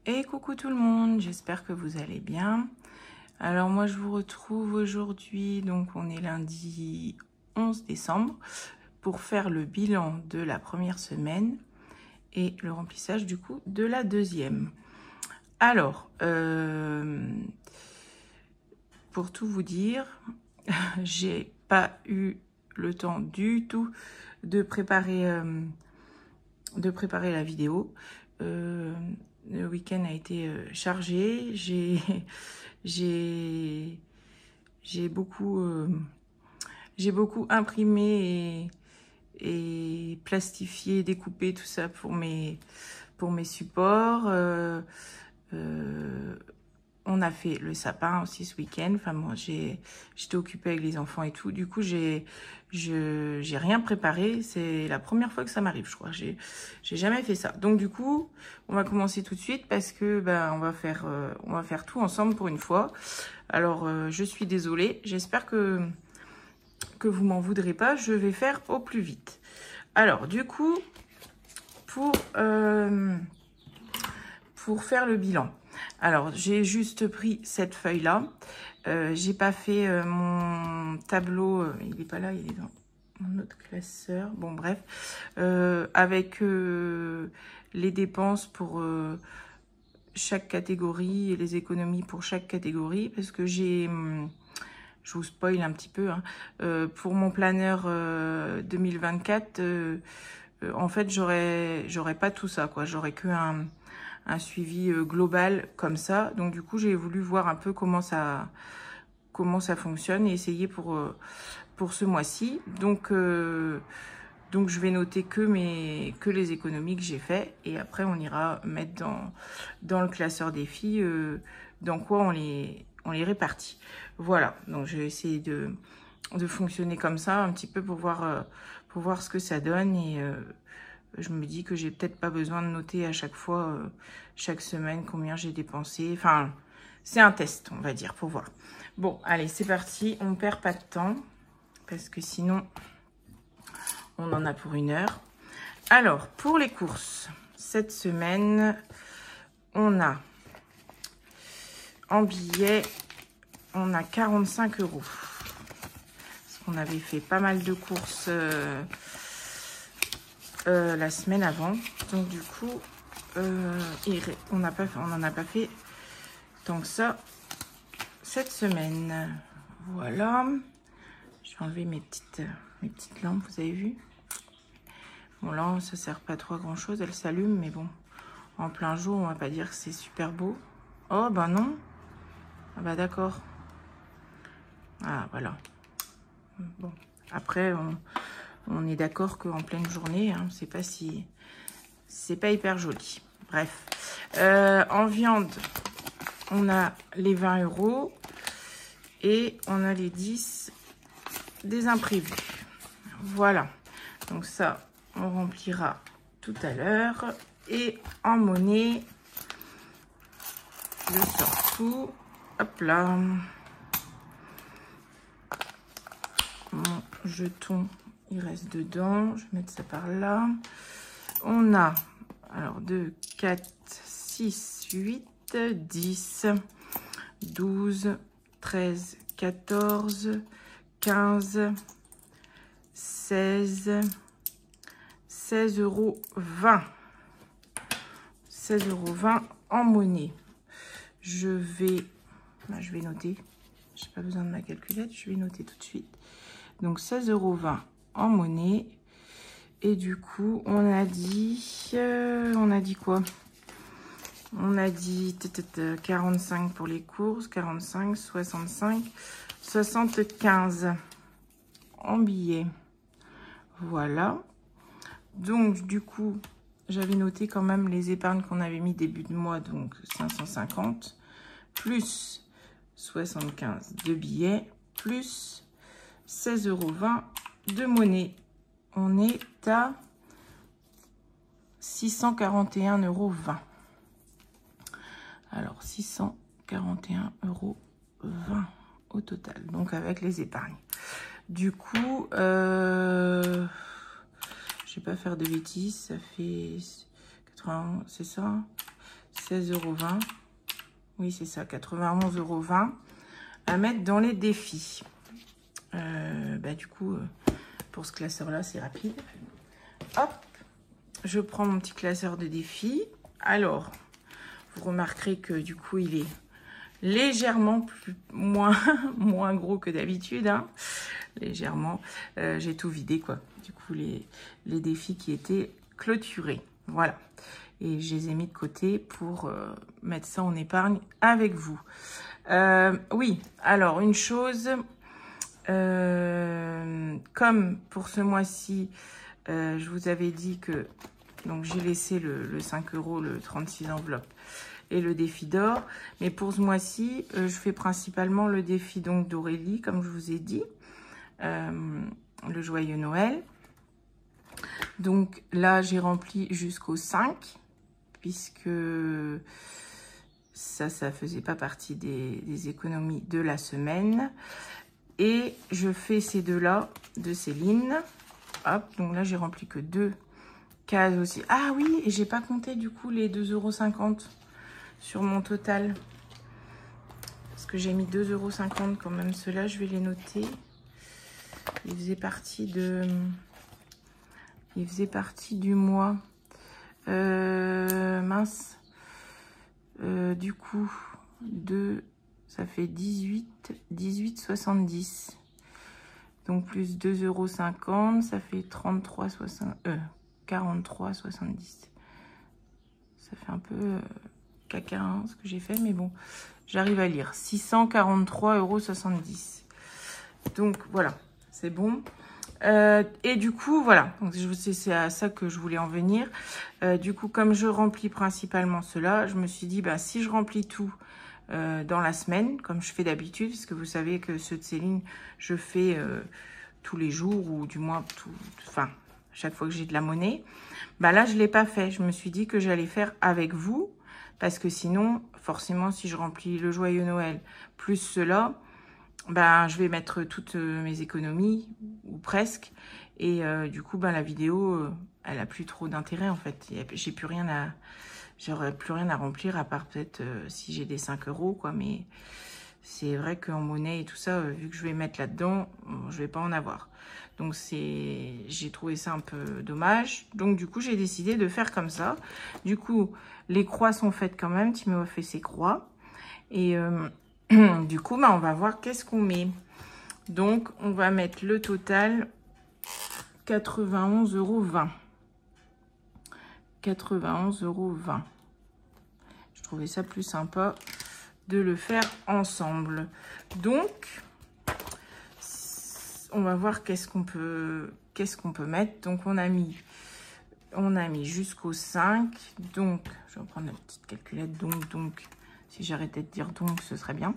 Et coucou tout le monde, j'espère que vous allez bien. Alors moi je vous retrouve aujourd'hui, donc on est lundi 11 décembre, pour faire le bilan de la première semaine et le remplissage du coup de la deuxième. Alors, pour tout vous dire, j'ai pas eu le temps du tout de préparer la vidéo. Le week-end a été chargé. J'ai beaucoup imprimé et plastifié, découpé tout ça pour mes supports. On a fait le sapin aussi ce week-end. Enfin bon, j'étais occupée avec les enfants et tout. Du coup, j'ai rien préparé. C'est la première fois que ça m'arrive, je crois. J'ai jamais fait ça. Donc du coup, on va commencer tout de suite parce que on va faire tout ensemble pour une fois. Alors, je suis désolée. J'espère que vous m'en voudrez pas. Je vais faire au plus vite. Alors, du coup, pour faire le bilan. Alors, j'ai juste pris cette feuille-là. J'ai pas fait mon tableau. Il n'est pas là, il est dans mon autre classeur. Bon, bref. Avec les dépenses pour chaque catégorie et les économies pour chaque catégorie. Parce que j'ai... je vous spoil un petit peu. Hein, pour mon planeur 2024, en fait, j'aurais pas tout ça, quoi. J'aurais que un suivi global comme ça. Donc du coup, j'ai voulu voir un peu comment ça fonctionne et essayer pour ce mois-ci. Donc je vais noter que les économies que j'ai fait et après on ira mettre dans le classeur des filles dans quoi on les répartit. Voilà, donc je vais essayer de fonctionner comme ça un petit peu pour voir ce que ça donne et je me dis que j'ai peut-être pas besoin de noter à chaque fois, chaque semaine, combien j'ai dépensé. Enfin, c'est un test, on va dire, pour voir. Bon, allez, c'est parti. On perd pas de temps, parce que sinon, on en a pour 1 heure. Alors, pour les courses, cette semaine, on a, en billets, on a 45 €. Parce qu'on avait fait pas mal de courses... la semaine avant, donc du coup on n'en a pas fait tant que ça cette semaine. Voilà, je vais enlever mes petites lampes, vous avez vu. Bon, là ça sert pas trop à grand chose, elles s'allument, mais bon, en plein jour on va pas dire que c'est super beau. Oh ben non, ah bah d'accord, ah voilà. Bon, après on est d'accord qu'en pleine journée, hein, c'est pas hyper joli. Bref. En viande, on a les 20 € et on a les 10 des imprévus. Voilà. Donc ça, on remplira tout à l'heure. Et en monnaie, je sors tout. Hop là. Mon jeton, il reste dedans. Je vais mettre ça par là. On a, alors 2, 4, 6, 8, 10, 12, 13, 14, 15, 16, 16,20 €. 16,20 € en monnaie. Je vais noter. Je n'ai pas besoin de ma calculette, je vais noter tout de suite. Donc 16,20 € en monnaie. Et du coup, on a dit quoi? On a dit 45 pour les courses, 45, 65, 75 en billets. Voilà. Donc, du coup, j'avais noté quand même les épargnes qu'on avait mis début de mois, donc 550, plus 75 de billets, plus 16,20 € de monnaie. On est à 641,20 €. Alors, 641,20 € au total, donc avec les épargnes. Du coup, je vais pas faire de bêtises, ça fait 80, c'est ça, 16,20 €. Oui, c'est ça, 91,20 € à mettre dans les défis. Du coup, pour ce classeur-là, c'est rapide. Hop, je prends mon petit classeur de défis. Alors, vous remarquerez que du coup, il est légèrement moins gros que d'habitude. Hein. Légèrement. J'ai tout vidé, quoi. Du coup, les défis qui étaient clôturés. Voilà. Et je les ai mis de côté pour mettre ça en épargne avec vous. Oui, alors, une chose... comme pour ce mois-ci, je vous avais dit que donc j'ai laissé le 5 €, le 36 enveloppes et le défi d'or. Mais pour ce mois-ci, je fais principalement le défi donc d'Aurélie, comme je vous ai dit, le joyeux Noël. Donc là, j'ai rempli jusqu'au 5, puisque ça faisait pas partie des économies de la semaine. Et je fais ces deux-là de Céline. Hop, donc là, j'ai rempli que 2 cases aussi. Ah oui, et j'ai pas compté du coup les 2,50 € sur mon total. Parce que j'ai mis 2,50 € quand même. Ceux-là, je vais les noter. Ils faisaient partie du mois. Mince. Du coup, ça fait 18,70. Donc plus 2,50 €, ça fait 43,70. Ça fait un peu caca hein, ce que j'ai fait, mais bon, j'arrive à lire. 643,70 €. Donc voilà, c'est bon. Et du coup, voilà, donc c'est à ça que je voulais en venir. Du coup, comme je remplis principalement cela, je me suis dit, bah, si je remplis tout dans la semaine, comme je fais d'habitude, parce que vous savez que ceux de Céline, je fais tous les jours, ou du moins, chaque fois que j'ai de la monnaie. Bah là, je ne l'ai pas fait. Je me suis dit que j'allais faire avec vous, parce que sinon, forcément, si je remplis le joyeux Noël, plus cela... Ben, je vais mettre toutes mes économies, ou presque. Et du coup, ben, la vidéo, elle a plus trop d'intérêt, en fait. J'aurais plus rien à remplir, à part peut-être si j'ai des 5 €, quoi. Mais c'est vrai qu'en monnaie et tout ça, vu que je vais mettre là-dedans, je vais pas en avoir. Donc, j'ai trouvé ça un peu dommage. Donc, du coup, j'ai décidé de faire comme ça. Du coup, les croix sont faites quand même. Timéo fait ses croix. Et... du coup, on va voir qu'est-ce qu'on met. Donc, on va mettre le total 91,20 €. 91,20 €. Je trouvais ça plus sympa de le faire ensemble. Donc, on va voir qu'est-ce qu'on peut mettre. Donc, on a mis jusqu'au 5. Donc, je vais prendre la petite calculette. Donc. Si j'arrêtais de dire donc, ce serait bien.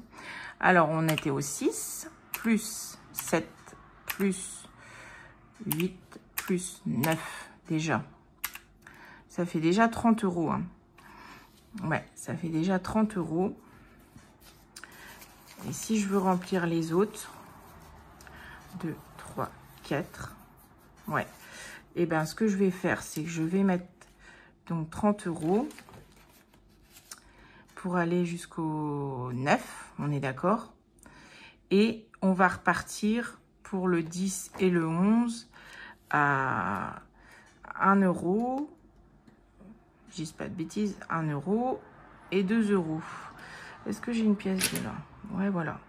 Alors, on était au 6, plus 7, plus 8, plus 9, déjà. Ça fait déjà 30 €. Hein. Ouais, ça fait déjà 30 €. Et si je veux remplir les autres, 2, 3, 4, ouais. Et bien, ce que je vais faire, c'est que je vais mettre donc 30 € pour aller jusqu'au 9, on est d'accord. Et on va repartir pour le 10 et le 11 à 1 €. Je dis pas de bêtises, 1 € et 2 €. Est-ce que j'ai une pièce de là? Ouais, voilà.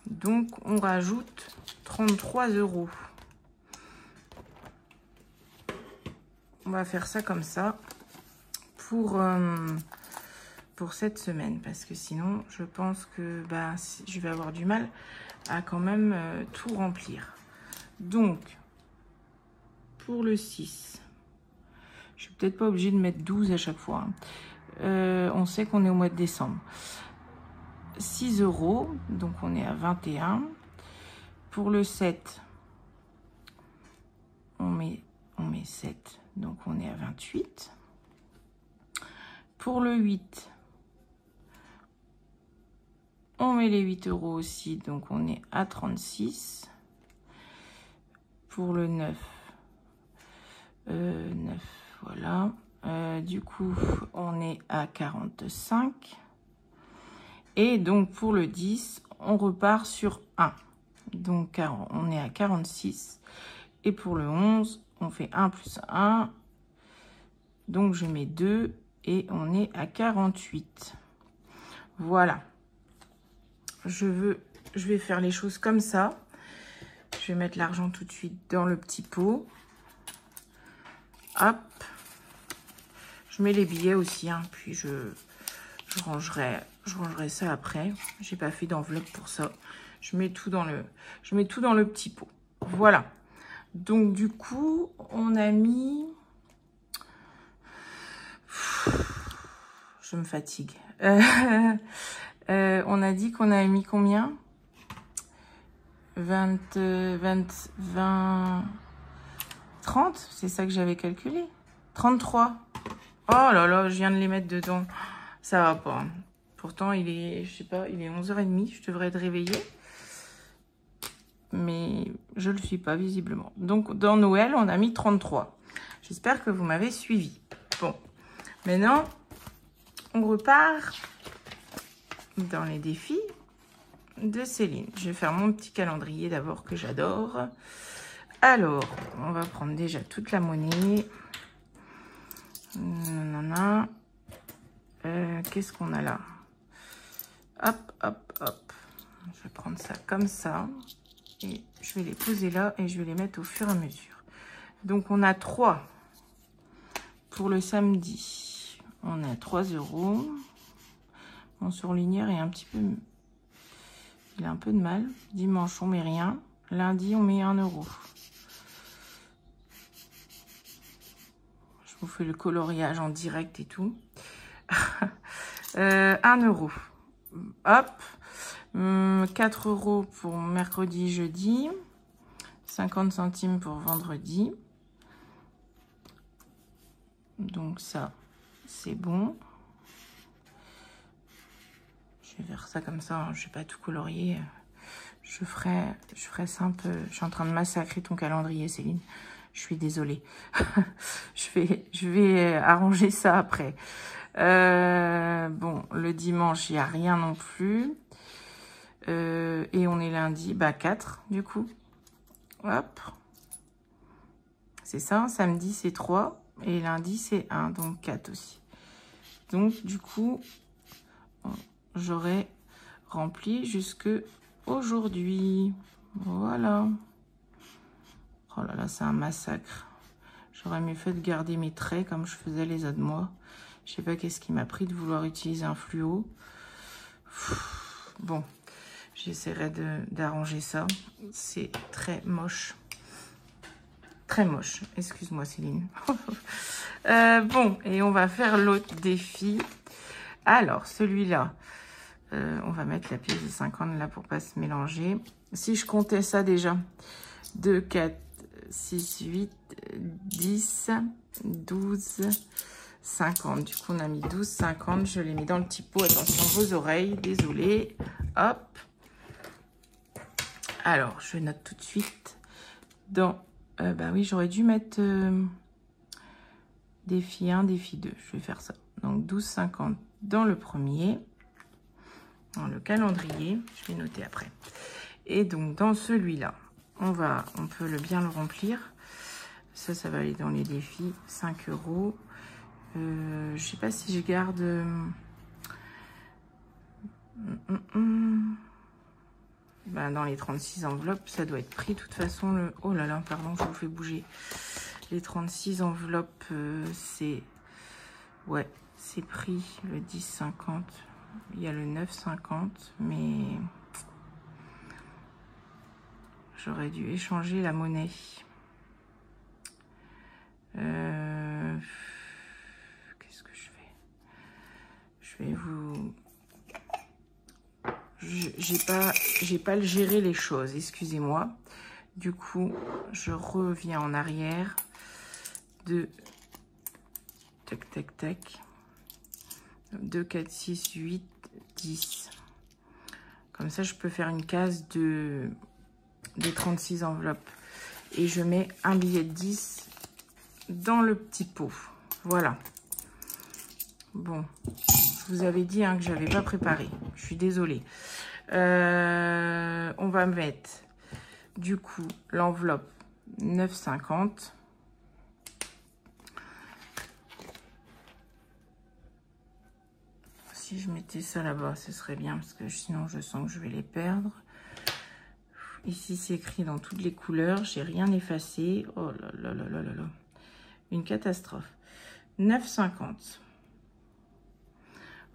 Donc, on rajoute 33 €. On va faire ça comme ça pour cette semaine, parce que sinon je pense que je vais avoir du mal à quand même tout remplir. Donc pour le 6, je suis peut-être pas obligée de mettre 12 à chaque fois, hein. On sait qu'on est au mois de décembre. 6 €, donc on est à 21. Pour le 7, on met 7, donc on est à 28. Pour le 8, on met les 8 € aussi, donc on est à 36. Pour le 9, 9, voilà. Du coup, on est à 45. Et donc, pour le 10, on repart sur 1. Donc, on est à 46. Et pour le 11, on fait 1 plus 1. Donc, je mets 2 et on est à 48. Voilà. Je vais faire les choses comme ça. Je vais mettre l'argent tout de suite dans le petit pot. Hop. Je mets les billets aussi, hein, puis je rangerai ça après. J'ai pas fait d'enveloppe pour ça. Je mets tout dans le petit pot. Voilà. Donc du coup, on a mis... Je me fatigue. On a dit qu'on avait mis combien? 20, 30, c'est ça que j'avais calculé. 33. Oh là là, je viens de les mettre dedans. Ça va pas. Pourtant, il est, je sais pas, il est 11h30. Je devrais être réveillée. Mais je le suis pas, visiblement. Donc, dans Noël, on a mis 33. J'espère que vous m'avez suivi. Bon. Maintenant, on repart dans les défis de Céline. Je vais faire mon petit calendrier d'abord que j'adore. Alors, on va prendre déjà toute la monnaie. Qu'est-ce qu'on a là? Hop, hop, hop. Je vais prendre ça comme ça. Et je vais les poser là et je vais les mettre au fur et à mesure. Donc, on a 3 pour le samedi. On a 3 €. Mon surligneur est un petit peu... Il a un peu de mal. Dimanche, on met rien. Lundi, on met 1 €. Je vous fais le coloriage en direct et tout. 1 €. Hop. 4 € pour mercredi, jeudi. 50 centimes pour vendredi. Donc ça, c'est bon. Je vais faire ça comme ça. Hein. Je vais pas tout colorier. Je ferai simple. Je suis en train de massacrer ton calendrier, Céline. Je suis désolée. je vais arranger ça après. Bon, le dimanche, il n'y a rien non plus. Et on est lundi, bah 4 du coup. Hop. C'est ça, samedi c'est 3 et lundi c'est 1, donc 4 aussi. Donc du coup, j'aurai rempli jusque aujourd'hui. Voilà. Oh là là, c'est un massacre. J'aurais mieux fait de garder mes traits comme je faisais les autres mois. Je sais pas qu'est-ce qui m'a pris de vouloir utiliser un fluo. Bon, j'essaierai d'arranger ça. C'est très moche. Très moche. Excuse-moi, Céline. Bon, et on va faire l'autre défi. Alors, celui-là, on va mettre la pièce de 50 là pour pas se mélanger. Si je comptais ça déjà, 2, 4, 6, 8, 10, 12, 50. Du coup, on a mis 12, 50. Je l'ai mis dans le petit pot. Attention, vos oreilles. Désolée. Hop. Alors, je note tout de suite dans... bah oui, j'aurais dû mettre défi 1, défi 2. Je vais faire ça. Donc, 12, 50 dans le premier. Dans le calendrier. Je vais noter après. Et donc, dans celui-là, on peut bien le remplir. Ça va aller dans les défis. 5 €. Je sais pas si je garde... Ben, dans les 36 enveloppes, ça doit être pris. De toute façon, oh là là, pardon, je vous fais bouger. Les 36 enveloppes, c'est... Ouais, c'est pris le 10,50. Il y a le 9,50, mais... J'aurais dû échanger la monnaie. Qu'est-ce que je fais? Je vais vous... J'ai pas géré les choses, excusez-moi. Du coup, je reviens en arrière de... Tac, tac, tac. 2, 4, 6, 8, 10. Comme ça, je peux faire une case des 36 enveloppes. Et je mets un billet de 10 dans le petit pot. Voilà. Bon, je vous avais dit hein, que j'avais pas préparé. Je suis désolée. On va mettre du coup l'enveloppe 9,50. Si je mettais ça là-bas, ce serait bien parce que sinon je sens que je vais les perdre. Ici, c'est écrit dans toutes les couleurs. J'ai rien effacé. Oh là là là là là là. Une catastrophe. 9,50.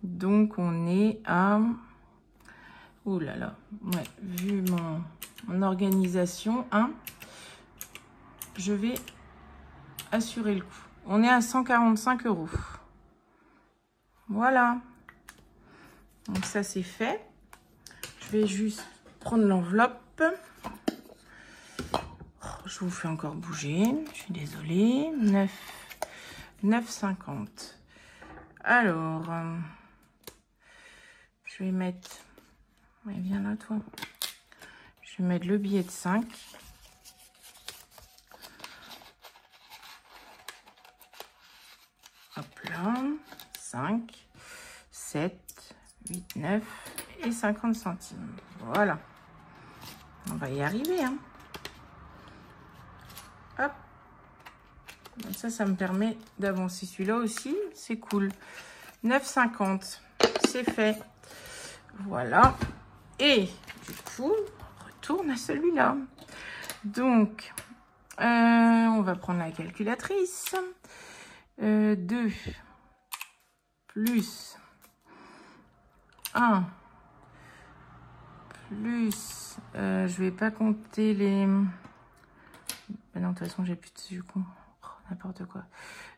Donc, on est à... Oh là là. Ouais, vu mon organisation, hein, je vais assurer le coup. On est à 145 €. Voilà. Donc, ça, c'est fait. Je vais juste prendre l'enveloppe. Je vous fais encore bouger, je suis désolée. 9,50. Alors, je vais mettre... Ouais, viens là, toi. Je vais mettre le billet de 5. Hop là. 5, 7, 8, 9 et 50 centimes. Voilà. On va y arriver, hein. Hop. Comme ça me permet d'avancer celui-là aussi. C'est cool. 9,50. C'est fait. Voilà. Et du coup, on retourne à celui-là. Donc, on va prendre la calculatrice. 2 plus 1 plus... je vais pas compter les... Ben non, de toute façon, j'ai plus de du coup. Oh, n'importe quoi.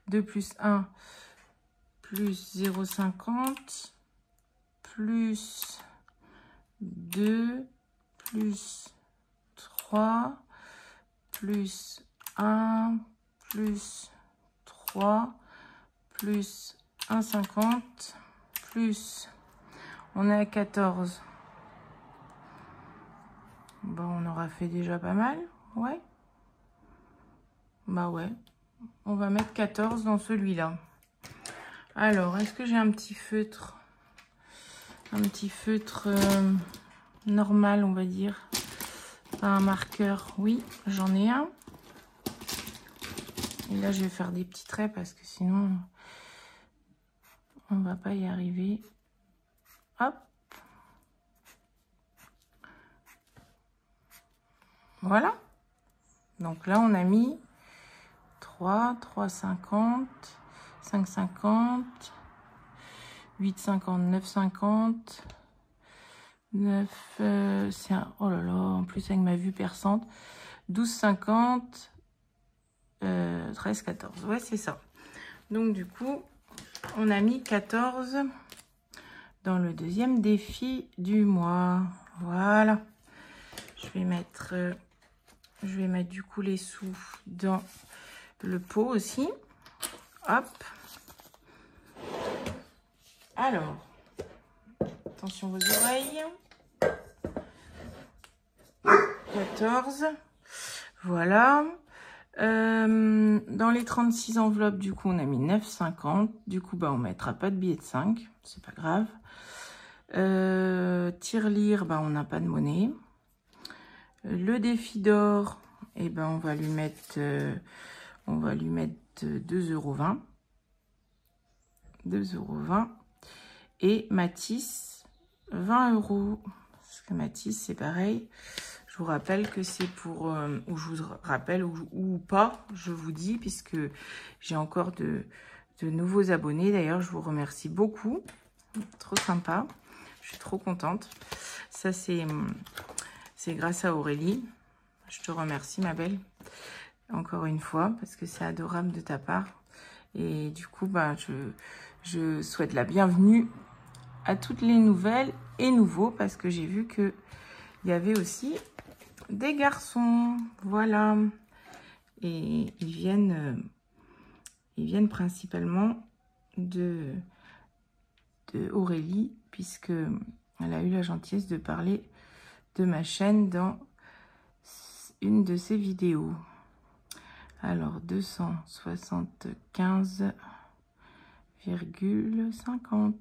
2 plus 1 plus 0,50 plus 2 plus 3 plus 1 plus 3 plus 1,50 plus... On est à 14. Bon, on aura fait déjà pas mal. Ouais. Bah ouais. On va mettre 14 dans celui-là. Alors, est-ce que j'ai un petit feutre? Un petit feutre normal, on va dire. Pas un marqueur. Oui, j'en ai un. Et là, je vais faire des petits traits parce que sinon, on va pas y arriver. Hop. Voilà. Donc là, on a mis 3, 3,50, 5,50, 8,50, 9,50, 9, c'est un... Oh là là, en plus avec ma vue perçante. 12,50, 13, 14. Ouais, c'est ça. Donc du coup, on a mis 14 dans le deuxième défi du mois. Voilà. Je vais mettre du coup les sous dans le pot aussi. Hop. Alors, attention vos oreilles. 14. Voilà. Dans les 36 enveloppes, du coup, on a mis 9,50. Du coup, bah, on mettra pas de billet de 5. C'est pas grave. Tirelire, bah, on n'a pas de monnaie. Le défi d'or, et ben, on va lui mettre 2,20 €. 2,20 €. Et Matisse, 20 €. Parce que Matisse, c'est pareil. Je vous rappelle que c'est pour... ou je vous rappelle ou pas, je vous dis, puisque j'ai encore de nouveaux abonnés. D'ailleurs, je vous remercie beaucoup. Trop sympa. Je suis trop contente. Ça, c'est grâce à Aurélie. Je te remercie, ma belle. Encore une fois, parce que c'est adorable de ta part. Et du coup, bah, je souhaite la bienvenue à toutes les nouvelles et nouveaux, parce que j'ai vu que il y avait aussi des garçons. Voilà. Et ils viennent principalement de Aurélie, puisque elle a eu la gentillesse de parler de ma chaîne dans une de ses vidéos. Alors, 275,50 ,50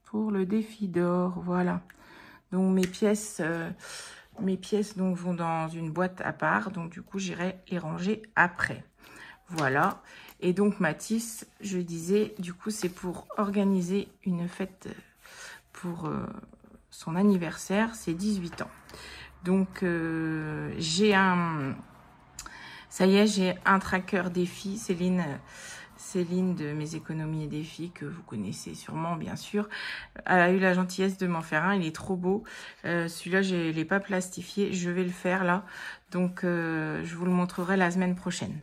pour le défi d'or. Voilà. Donc mes pièces donc vont dans une boîte à part. Donc du coup, j'irai les ranger après. Voilà. Et donc Mathis, je disais, du coup, c'est pour organiser une fête pour son anniversaire, c'est 18 ans. Donc j'ai un... Ça y est, j'ai un tracker défi. Céline de Mes économies et défis, que vous connaissez sûrement, bien sûr, a eu la gentillesse de m'en faire un. Il est trop beau. Celui-là, je ne l'ai pas plastifié. Je vais le faire là. Donc, je vous le montrerai la semaine prochaine.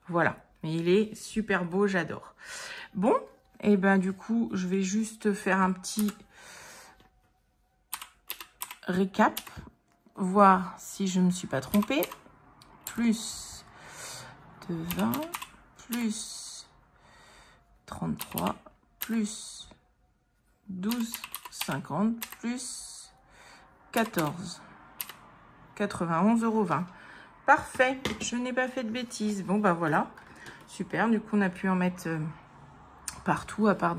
Voilà. Mais il est super beau, j'adore. Bon, et ben du coup, je vais juste faire un petit récap. Voir si je ne me suis pas trompée. Plus de 20, plus 33, plus 12, 50, plus 14, 91,20 €. Parfait, je n'ai pas fait de bêtises. Bon, bah voilà, super. Du coup, on a pu en mettre partout, à part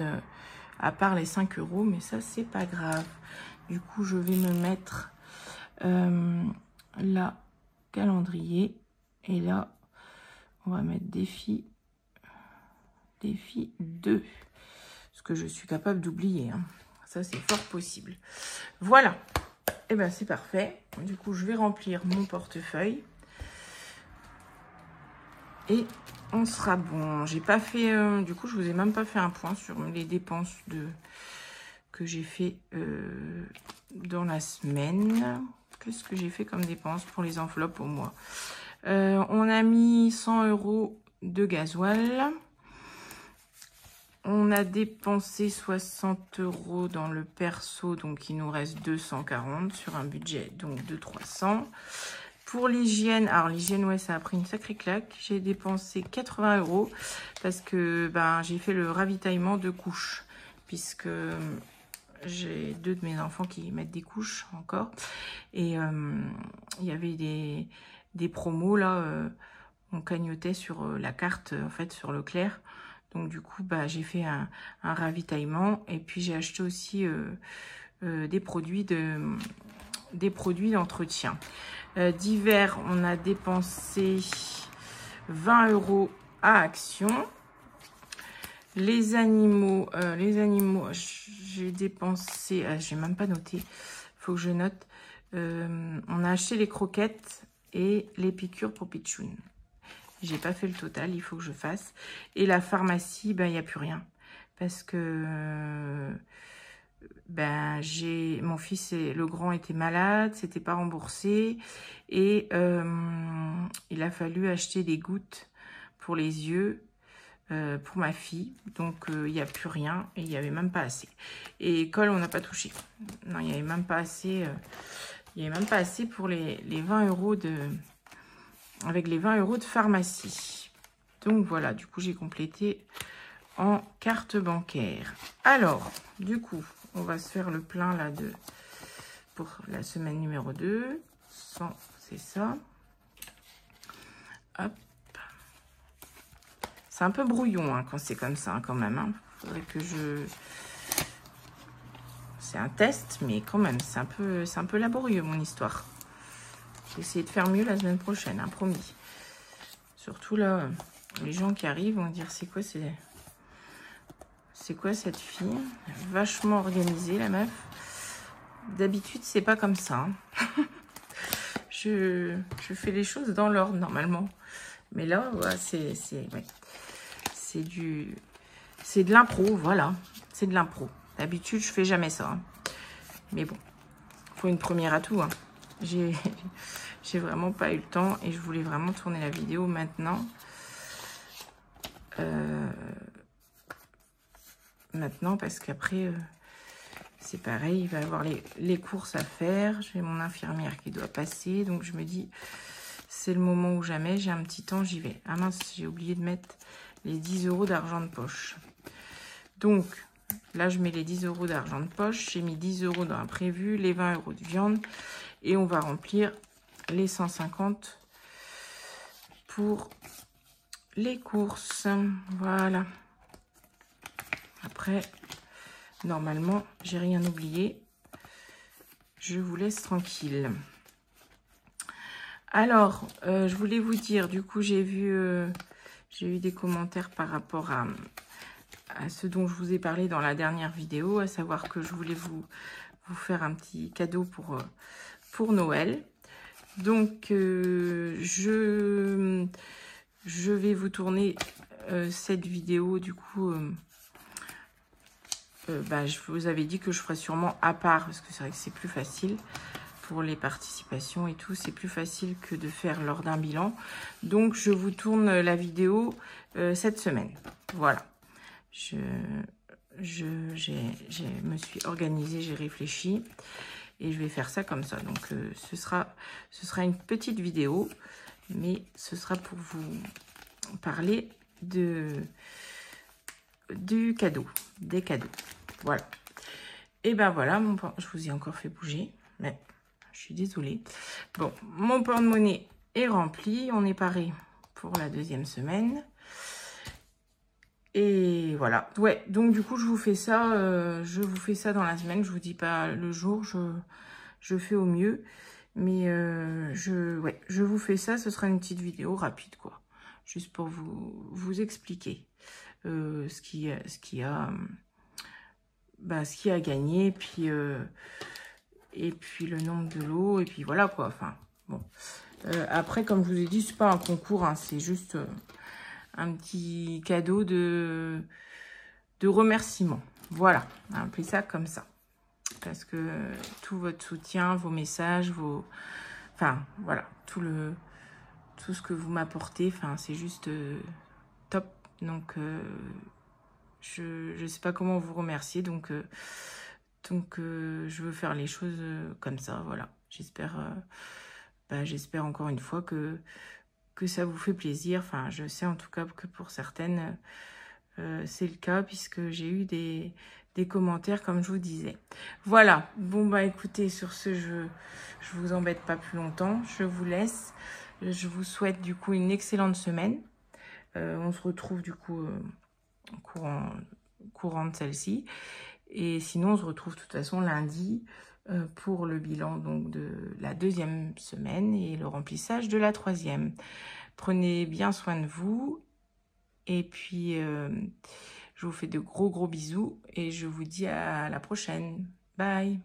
les 5 €, mais ça, c'est pas grave. Du coup, je vais me mettre là, calendrier, et là, on va mettre défi 2. Ce que je suis capable d'oublier. Hein. Ça, c'est fort possible. Voilà. Et ben c'est parfait. Du coup, je vais remplir mon portefeuille. Et on sera bon. J'ai pas fait... du coup, je vous ai même pas fait un point sur les dépenses que j'ai fait dans la semaine. Qu'est-ce que j'ai fait comme dépenses pour les enveloppes au mois? On a mis 100 € de gasoil. On a dépensé 60 € dans le perso, donc il nous reste 240 sur un budget donc de 300. Pour l'hygiène, alors l'hygiène, ouais, ça a pris une sacrée claque. J'ai dépensé 80 € parce que ben, j'ai fait le ravitaillement de couches, puisque j'ai 2 de mes enfants qui mettent des couches encore. Et il y avait des promos là, on cagnotait sur la carte, en fait, sur Leclerc. Donc du coup, bah, j'ai fait un ravitaillement, et puis j'ai acheté aussi des produits d'entretien. D'hiver, on a dépensé 20 € à Action. Les animaux, j'ai dépensé, j'ai même pas noté, faut que je note. On a acheté les croquettes et les piqûres pour Pichoun. J'ai pas fait le total, il faut que je fasse. Et la pharmacie, ben il n'y a plus rien. Parce que ben mon fils, le grand, était malade, c'était pas remboursé. Et il a fallu acheter des gouttes pour les yeux pour ma fille. Donc il n'y a plus rien, et il n'y avait même pas assez. Et école, on n'a pas touché. Non, il n'y avait même pas assez. Il n'y avait même pas assez pour les 20 € avec les 20 € de pharmacie. Donc voilà, du coup, j'ai complété en carte bancaire. Alors, du coup, on va se faire le plein là pour la semaine numéro 2. C'est ça. Hop. C'est un peu brouillon hein, quand c'est comme ça, hein, quand même. Hein. Faudrait que c'est un test, mais quand même, c'est un peu laborieux, mon histoire. Je vais essayer de faire mieux la semaine prochaine, hein, promis. Surtout là, les gens qui arrivent vont dire, c'est quoi cette fille? Vachement organisée, la meuf. D'habitude, c'est pas comme ça. Hein. je fais les choses dans l'ordre, normalement. Mais là, ouais, c'est de l'impro, voilà. C'est de l'impro. D'habitude, je fais jamais ça. Hein. Mais bon, faut une première à tout. Hein. J'ai vraiment pas eu le temps, et je voulais vraiment tourner la vidéo maintenant. Maintenant, parce qu'après, c'est pareil, il va y avoir les courses à faire. J'ai mon infirmière qui doit passer, donc je me dis, c'est le moment ou jamais. J'ai un petit temps, j'y vais. Ah mince, j'ai oublié de mettre les 10 € d'argent de poche. Donc, là, je mets les 10 € d'argent de poche. J'ai mis 10 € dans un prévu, les 20 € de viande. Et on va remplir les 150 pour les courses. Voilà. Après, normalement, j'ai rien oublié. Je vous laisse tranquille. Alors, je voulais vous dire, du coup, j'ai eu des commentaires par rapport à ce dont je vous ai parlé dans la dernière vidéo, à savoir que je voulais vous faire un petit cadeau pour Noël. Donc, je vais vous tourner cette vidéo, du coup, je vous avais dit que je ferais sûrement à part, parce que c'est vrai que c'est plus facile pour les participations et tout, c'est plus facile que de faire lors d'un bilan. Donc, je vous tourne la vidéo cette semaine. Voilà. Je me suis organisée, j'ai réfléchi et je vais faire ça comme ça. Donc, ce sera une petite vidéo, mais ce sera pour vous parler du cadeau, des cadeaux. Voilà. Et ben voilà, je vous ai encore fait bouger, mais je suis désolée. Bon, mon porte-monnaie est rempli. On est paré pour la deuxième semaine. Et voilà. Ouais, donc du coup, je vous fais ça dans la semaine. Je vous dis pas le jour, je fais au mieux. Mais je vous fais ça. Ce sera une petite vidéo rapide, quoi. Juste pour vous expliquer ce qui a gagné, et puis le nombre de lots, et puis voilà quoi. Enfin bon, après comme je vous ai dit, c'est pas un concours, hein, c'est juste un petit cadeau de remerciement. Voilà, on va appeler ça comme ça, parce que tout votre soutien, vos messages, enfin voilà, tout ce que vous m'apportez, enfin c'est juste top. Donc je sais pas comment vous remercier, donc je veux faire les choses comme ça, voilà. J'espère encore une fois que ça vous fait plaisir. Enfin, je sais en tout cas que pour certaines, c'est le cas, puisque j'ai eu des commentaires, comme je vous disais. Voilà, bon bah écoutez, sur ce, je vous embête pas plus longtemps, je vous laisse. Je vous souhaite du coup une excellente semaine. On se retrouve du coup courant de celle-ci. Et sinon, on se retrouve de toute façon lundi pour le bilan donc de la deuxième semaine et le remplissage de la troisième. Prenez bien soin de vous. Et puis, je vous fais de gros bisous et je vous dis à la prochaine. Bye!